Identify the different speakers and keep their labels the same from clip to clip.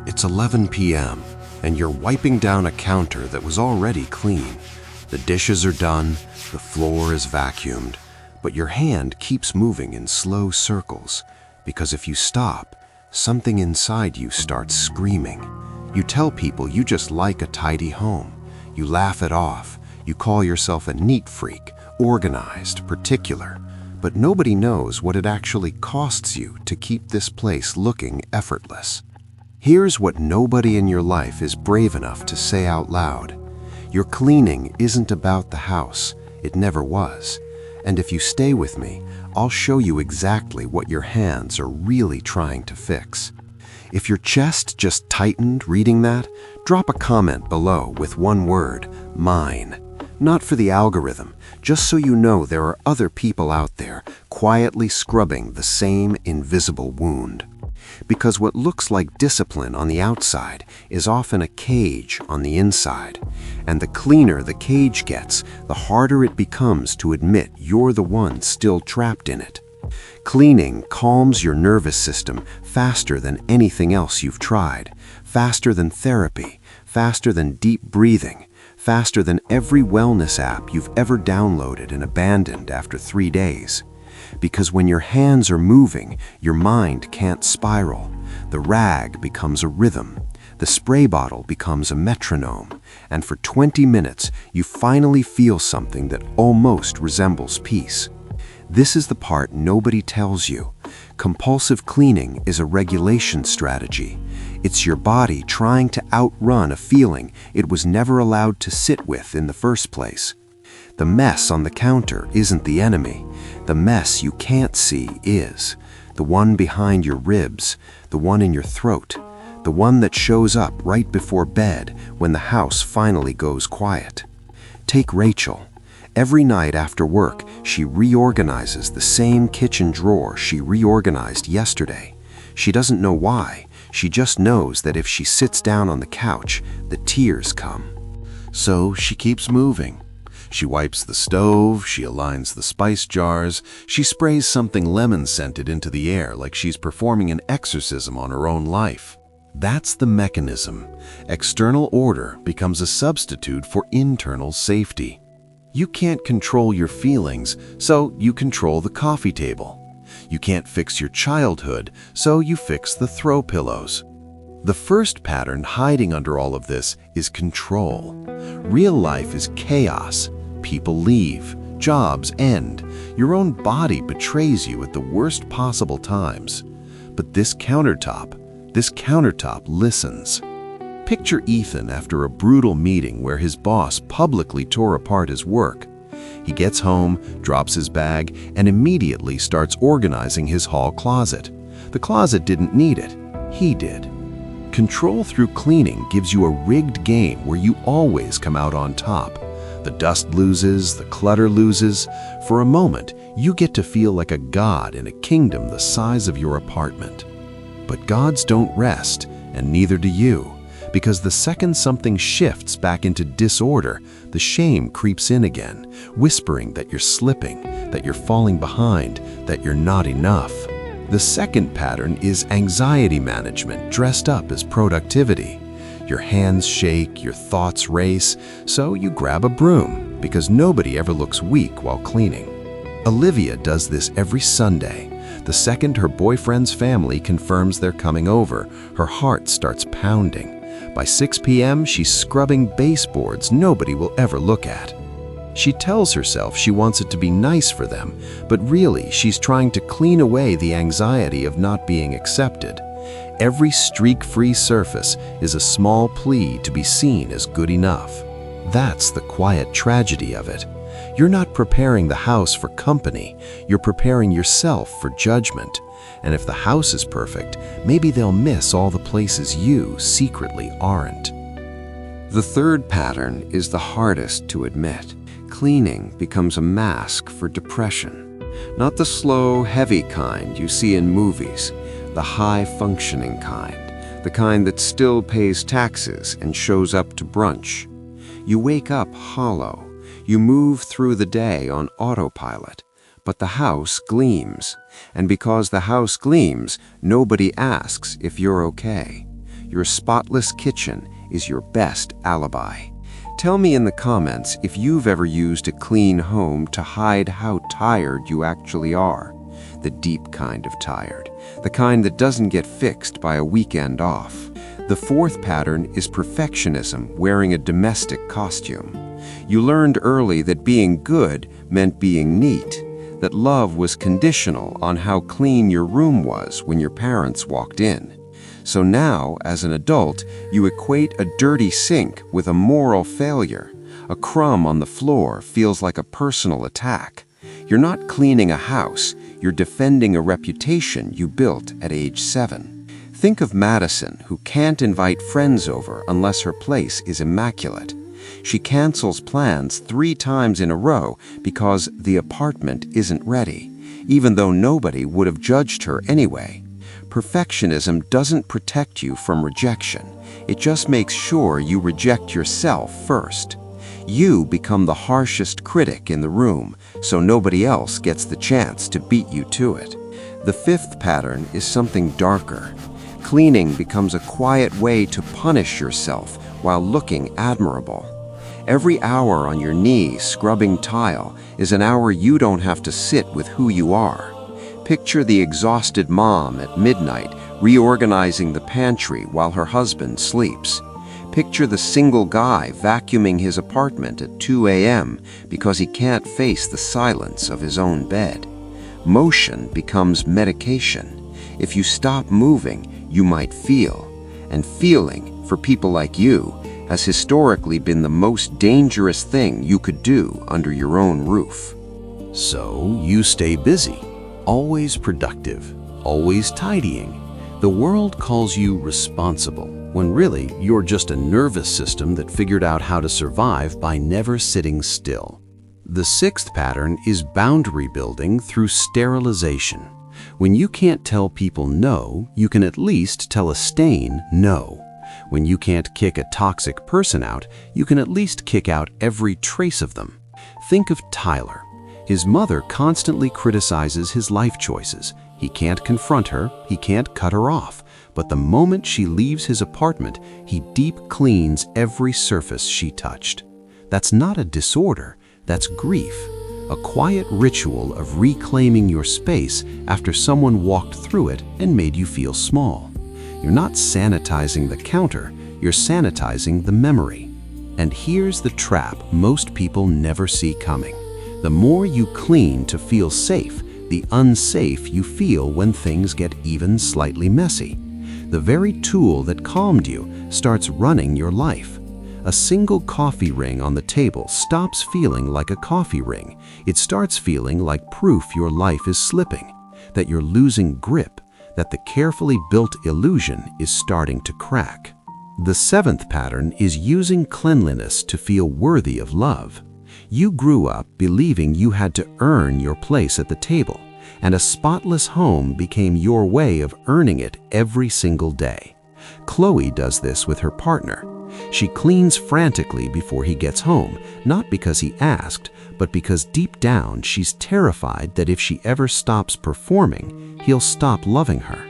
Speaker 1: It's 11 p.m., and you're wiping down a counter that was already clean. The dishes are done, the floor is vacuumed, but your hand keeps moving in slow circles, because if you stop, something inside you starts screaming. You tell people you just like a tidy home. You laugh it off. You call yourself a neat freak, organized, particular. But nobody knows what it actually costs you to keep this place looking effortless. Here's what nobody in your life is brave enough to say out loud. Your cleaning isn't about the house. It never was. And if you stay with me, I'll show you exactly what your hands are really trying to fix. If your chest just tightened reading that, drop a comment below with one word, mine. Not for the algorithm, just so you know there are other people out there quietly scrubbing the same invisible wound. Because what looks like discipline on the outside is often a cage on the inside. And the cleaner the cage gets, the harder it becomes to admit you're the one still trapped in it. Cleaning calms your nervous system faster than anything else you've tried, faster than therapy, faster than deep breathing, faster than every wellness app you've ever downloaded and abandoned after 3 days. Because when your hands are moving, your mind can't spiral. The rag becomes a rhythm. The spray bottle becomes a metronome. And for 20 minutes, you finally feel something that almost resembles peace. This is the part nobody tells you. Compulsive cleaning is a regulation strategy. It's your body trying to outrun a feeling it was never allowed to sit with in the first place. The mess on the counter isn't the enemy. The mess you can't see is. The one behind your ribs, the one in your throat, the one that shows up right before bed when the house finally goes quiet. Take Rachel. Every night after work, she reorganizes the same kitchen drawer she reorganized yesterday. She doesn't know why. She just knows that if she sits down on the couch, the tears come. So she keeps moving. She wipes the stove, she aligns the spice jars, she sprays something lemon-scented into the air like she's performing an exorcism on her own life. That's the mechanism. External order becomes a substitute for internal safety. You can't control your feelings, so you control the coffee table. You can't fix your childhood, so you fix the throw pillows. The first pattern hiding under all of this is control. Real life is chaos. People leave, jobs end, your own body betrays you at the worst possible times. But this countertop listens. Picture Ethan after a brutal meeting where his boss publicly tore apart his work. He gets home, drops his bag, and immediately starts organizing his hall closet. The closet didn't need it. He did. Control through cleaning gives you a rigged game where you always come out on top. The dust loses, the clutter loses. For a moment, you get to feel like a god in a kingdom the size of your apartment. But gods don't rest, and neither do you. Because the second something shifts back into disorder, the shame creeps in again, whispering that you're slipping, that you're falling behind, that you're not enough. The second pattern is anxiety management dressed up as productivity. Your hands shake, your thoughts race, so you grab a broom, because nobody ever looks weak while cleaning. Olivia does this every Sunday. The second her boyfriend's family confirms they're coming over, her heart starts pounding. By 6 p.m., she's scrubbing baseboards nobody will ever look at. She tells herself she wants it to be nice for them, but really she's trying to clean away the anxiety of not being accepted. Every streak-free surface is a small plea to be seen as good enough. That's the quiet tragedy of it. You're not preparing the house for company, you're preparing yourself for judgment. And if the house is perfect, maybe they'll miss all the places you secretly aren't. The third pattern is the hardest to admit. Cleaning becomes a mask for depression. Not the slow, heavy kind you see in movies, the high-functioning kind, the kind that still pays taxes and shows up to brunch. You wake up hollow. You move through the day on autopilot. But the house gleams, and because the house gleams, nobody asks if you're okay. Your spotless kitchen is your best alibi. Tell me in the comments if you've ever used a clean home to hide how tired you actually are. The deep kind of tired. The kind that doesn't get fixed by a weekend off. The fourth pattern is perfectionism wearing a domestic costume. You learned early that being good meant being neat, that love was conditional on how clean your room was when your parents walked in. So now, as an adult, you equate a dirty sink with a moral failure. A crumb on the floor feels like a personal attack. You're not cleaning a house, you're defending a reputation you built at age 7. Think of Madison, who can't invite friends over unless her place is immaculate. She cancels plans 3 times in a row because the apartment isn't ready, even though nobody would have judged her anyway. Perfectionism doesn't protect you from rejection. It just makes sure you reject yourself first. You become the harshest critic in the room, so nobody else gets the chance to beat you to it. The fifth pattern is something darker. Cleaning becomes a quiet way to punish yourself while looking admirable. Every hour on your knees scrubbing tile is an hour you don't have to sit with who you are. Picture the exhausted mom at midnight reorganizing the pantry while her husband sleeps. Picture the single guy vacuuming his apartment at 2 a.m. because he can't face the silence of his own bed. Motion becomes medication. If you stop moving, you might feel. And feeling, for people like you, has historically been the most dangerous thing you could do under your own roof.
Speaker 2: So you stay busy, always productive, always tidying. The world calls you responsible, when really you're just a nervous system that figured out how to survive by never sitting still. The sixth pattern is boundary building through sterilization. When you can't tell people no, you can at least tell a stain no. When you can't kick a toxic person out, you can at least kick out every trace of them. Think of Tyler. His mother constantly criticizes his life choices. He can't confront her, he can't cut her off, but the moment she leaves his apartment, he deep cleans every surface she touched. That's not a disorder, that's grief. A quiet ritual of reclaiming your space after someone walked through it and made you feel small. You're not sanitizing the counter, you're sanitizing the memory. And here's the trap most people never see coming. The more you clean to feel safe, the unsafe you feel when things get even slightly messy. The very tool that calmed you starts running your life. A single coffee ring on the table stops feeling like a coffee ring. It starts feeling like proof your life is slipping, that you're losing grip, that the carefully built illusion is starting to crack. The seventh pattern is using cleanliness to feel worthy of love. You grew up believing you had to earn your place at the table, and a spotless home became your way of earning it every single day. Chloe does this with her partner. She cleans frantically before he gets home, not because he asked, but because deep down she's terrified that if she ever stops performing, he'll stop loving her.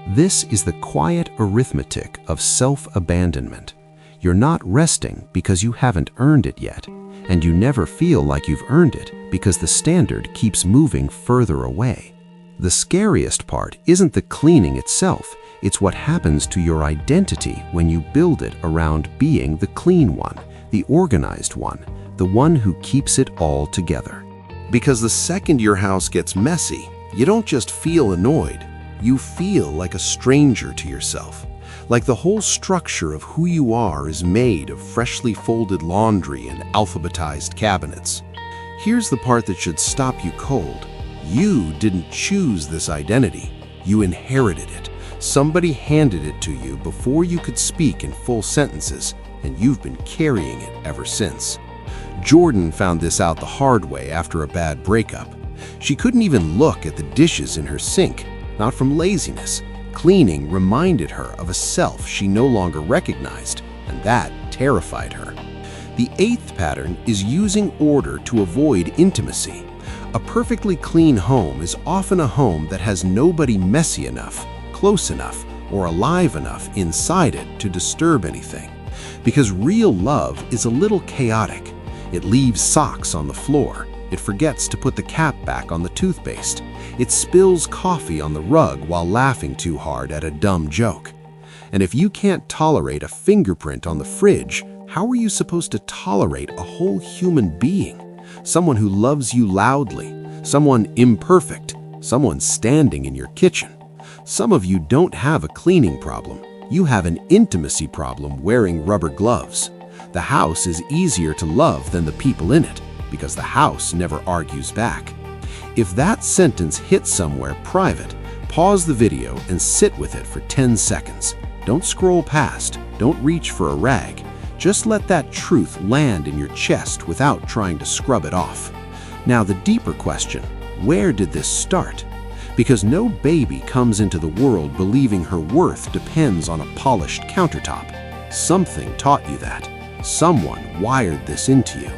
Speaker 2: This is the quiet arithmetic of self-abandonment. You're not resting because you haven't earned it yet, and you never feel like you've earned it because the standard keeps moving further away. The scariest part isn't the cleaning itself, it's what happens to your identity when you build it around being the clean one, the organized one, the one who keeps it all together.
Speaker 3: Because the second your house gets messy, you don't just feel annoyed, you feel like a stranger to yourself. Like the whole structure of who you are is made of freshly folded laundry and alphabetized cabinets. Here's the part that should stop you cold. You didn't choose this identity. You inherited it. Somebody handed it to you before you could speak in full sentences, and you've been carrying it ever since. Jordan found this out the hard way after a bad breakup. She couldn't even look at the dishes in her sink, not from laziness. Cleaning reminded her of a self she no longer recognized, and that terrified her. The eighth pattern is using order to avoid intimacy. A perfectly clean home is often a home that has nobody messy enough, close enough, or alive enough inside it to disturb anything. Because real love is a little chaotic. It leaves socks on the floor. It forgets to put the cap back on the toothpaste. It spills coffee on the rug while laughing too hard at a dumb joke. And if you can't tolerate a fingerprint on the fridge, how are you supposed to tolerate a whole human being? Someone who loves you loudly, someone imperfect, someone standing in your kitchen. Some of you don't have a cleaning problem. You have an intimacy problem wearing rubber gloves. The house is easier to love than the people in it, because the house never argues back. If that sentence hits somewhere private, pause the video and sit with it for 10 seconds. Don't scroll past. Don't reach for a rag. Just let that truth land in your chest without trying to scrub it off. Now, the deeper question, where did this start? Because no baby comes into the world believing her worth depends on a polished countertop. Something taught you that. Someone wired this into you.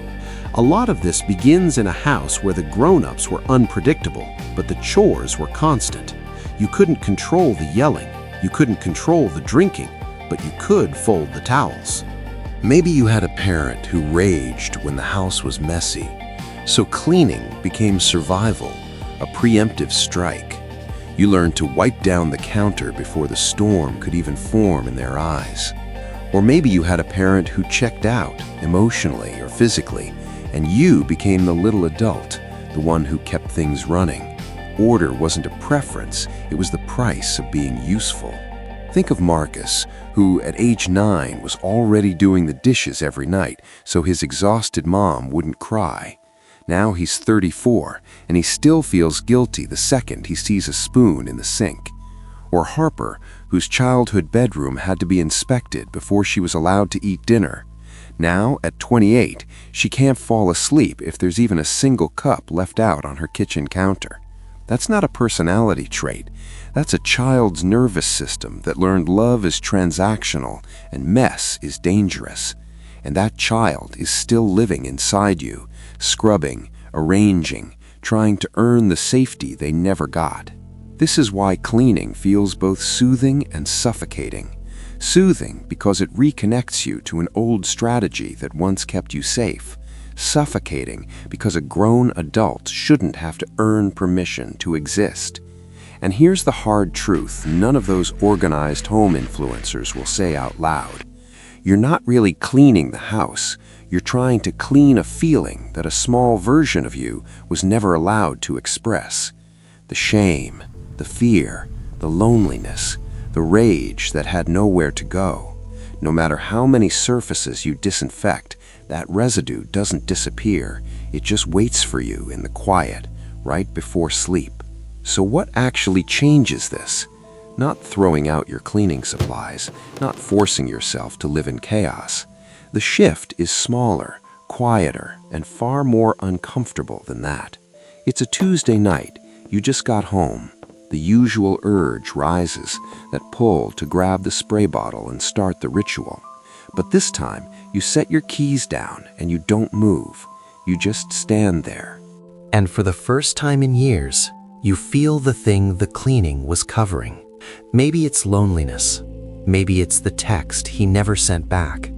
Speaker 3: A lot of this begins in a house where the grown-ups were unpredictable, but the chores were constant. You couldn't control the yelling, you couldn't control the drinking, but you could fold the towels.
Speaker 1: Maybe you had a parent who raged when the house was messy, so cleaning became survival, a preemptive strike. You learned to wipe down the counter before the storm could even form in their eyes. Or maybe you had a parent who checked out, emotionally or physically, and you became the little adult, the one who kept things running. Order wasn't a preference, it was the price of being useful. Think of Marcus, who at age 9 was already doing the dishes every night so his exhausted mom wouldn't cry. Now he's 34, and he still feels guilty the second he sees a spoon in the sink. Or Harper, whose childhood bedroom had to be inspected before she was allowed to eat dinner. Now, at 28, she can't fall asleep if there's even a single cup left out on her kitchen counter. That's not a personality trait. That's a child's nervous system that learned love is transactional and mess is dangerous. And that child is still living inside you, scrubbing, arranging, trying to earn the safety they never got. This is why cleaning feels both soothing and suffocating. Soothing because it reconnects you to an old strategy that once kept you safe. Suffocating because a grown adult shouldn't have to earn permission to exist. And here's the hard truth none of those organized home influencers will say out loud. You're not really cleaning the house. You're trying to clean a feeling that a small version of you was never allowed to express. The shame, the fear, the loneliness, the rage that had nowhere to go. No matter how many surfaces you disinfect, that residue doesn't disappear. It just waits for you in the quiet, right before sleep. So what actually changes this? Not throwing out your cleaning supplies, not forcing yourself to live in chaos. The shift is smaller, quieter, and far more uncomfortable than that. It's a Tuesday night. You just got home. The usual urge rises, that pull to grab the spray bottle and start the ritual. But this time, you set your keys down and you don't move. You just stand there.
Speaker 2: And for the first time in years, you feel the thing the cleaning was covering. Maybe it's loneliness. Maybe it's the text he never sent back.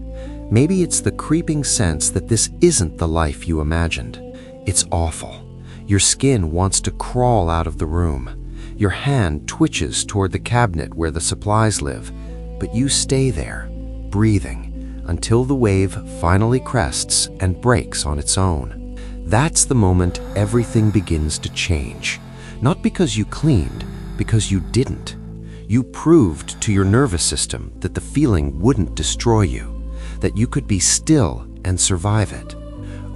Speaker 2: Maybe it's the creeping sense that this isn't the life you imagined. It's awful. Your skin wants to crawl out of the room. Your hand twitches toward the cabinet where the supplies live, but you stay there, breathing, until the wave finally crests and breaks on its own. That's the moment everything begins to change. Not because you cleaned, because you didn't. You proved to your nervous system that the feeling wouldn't destroy you, that you could be still and survive it.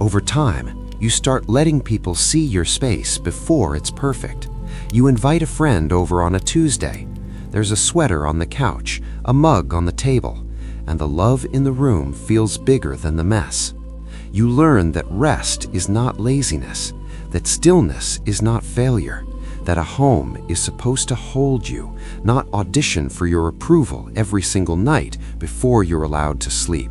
Speaker 2: Over time, you start letting people see your space before it's perfect. You invite a friend over on a Tuesday. There's a sweater on the couch, a mug on the table, and the love in the room feels bigger than the mess. You learn that rest is not laziness, that stillness is not failure, that a home is supposed to hold you, not audition for your approval every single night before you're allowed to sleep.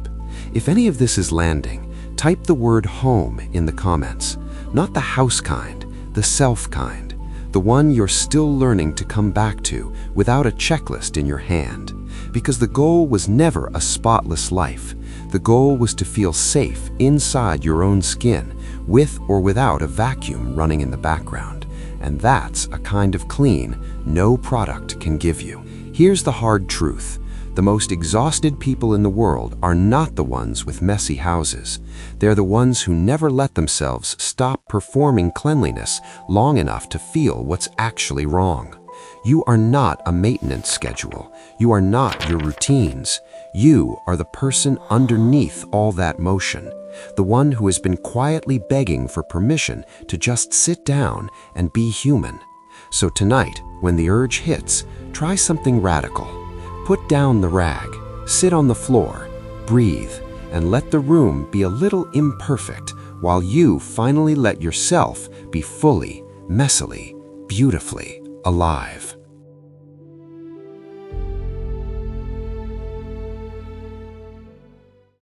Speaker 2: If any of this is landing, type the word home in the comments. Not the house kind, the self kind. the one you're still learning to come back to without a checklist in your hand. Because the goal was never a spotless life. The goal was to feel safe inside your own skin, with or without a vacuum running in the background. And that's a kind of clean no product can give you. Here's the hard truth. The most exhausted people in the world are not the ones with messy houses. They're the ones who never let themselves stop performing cleanliness long enough to feel what's actually wrong. You are not a maintenance schedule. You are not your routines. You are the person underneath all that motion, the one who has been quietly begging for permission to just sit down and be human. So tonight, when the urge hits, try something radical. Put down the rag, sit on the floor, breathe, and let the room be a little imperfect while you finally let yourself be fully, messily, beautifully alive.